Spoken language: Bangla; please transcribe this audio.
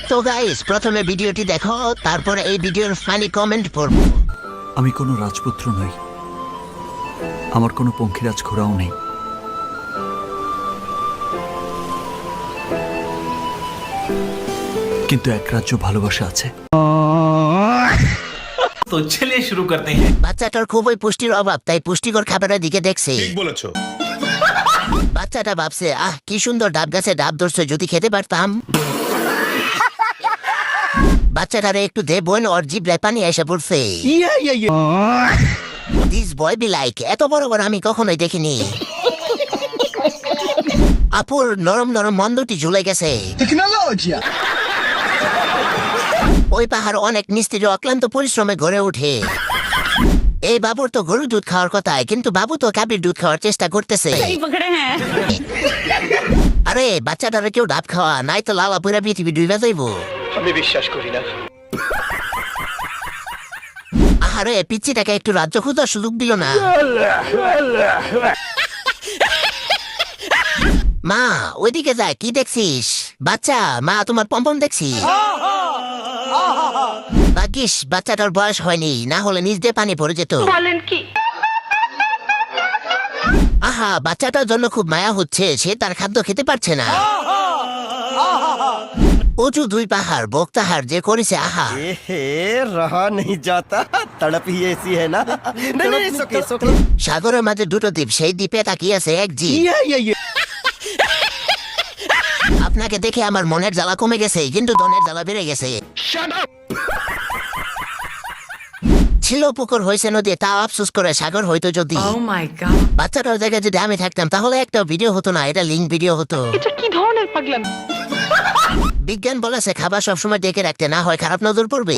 তো গাইস প্রথমে ভিডিওটি দেখো, তারপর এই ভিডিওর ফানি কমেন্ট পড়বো। আমি কোনো রাজপুত্র নই, আমার কোনো পঙ্খিরাজ ঘোড়াও নেই, কিন্তু এক রাজ্য ভালোবাসা আছে। তো চলিए शुरू करते हैं। বাচ্চাটার খুবই পুষ্টির অভাব, তাই পুষ্টিকর খাবারের দিকে দেখছে। ঠিক বলেছো। বাচ্চাটা ভাবছে, কি সুন্দর ডাব গাছে ডাব ধরছে, যদি খেতে পারতাম। বাচ্চাটারে একটু দে বোন, ওর জিভে পানি এসে পড়ছে। দিস বয় বি লাইক, এত বড় বড় আমি কখনোই দেখিনি। আপুর নরম নরম মন্দটি ঝুলে গেছে। ওই পাহাড় অনেক মিস্ত্রি অক্লান্ত পরিশ্রমে গড়ে ওঠে। এই বাবুর তো গরুর দুধ খাওয়ার কথা, কিন্তু বাবু তো গাভীর দুধ খাওয়ার চেষ্টা করতেছে। আরে বাচ্চাটারে কেউ ডাব খাওয়া, নাই তো লালা পুরা পৃথিবী ডুবে যাইব। আমি বিশ্বাস করি না। আরে পিচ্চিটাকে একটু রাজ্য খোঁজার সুযোগ দিল না। মা ওইদিকে যায়, কি দেখছিস? বাচ্চা, মা তোমার পম্পম দেখছি। ভাগ্যিস বাচ্চাটার বয়স হয়নি, না হলে নিজ দিয়ে পানি পড়ে যেত। বলেন কি? আহা, বাচ্চাটার জন্য খুব মায়া হচ্ছে, সে তার খাদ্য খেতে পারছে না। উঁচু দুই পাহাড়, বক্তাহার যে করেছে, আহা। रहा नहीं जाता, तड़प ही ऐसी है ना। नहीं नहीं, सुखी सुखी। সাগরের মাঝে দুটো দ্বীপ, সেই দ্বীপে তাকিয়ে আছে এক জীব। আপনাকে দেখে আমার মনের জ্বালা কমে গেছে, কিন্তু দনের জ্বালা বেড়ে গেছে। ছিল পুকুর, হয়েছে নদী, তাও আফসোস করে সাগর হয়তো যদি। Oh my God! বাচ্চাটার জায়গায় যদি আমি থাকতাম, তাহলে একটা ভিডিও হতো না, এটা লিঙ্ক ভিডিও হতো। এটা কি ধরনের পাগলাম? বিজ্ঞান বলেছে খাবার সবসময় ডেকে রাখতে, না হয় খারাপ নজর পড়বে।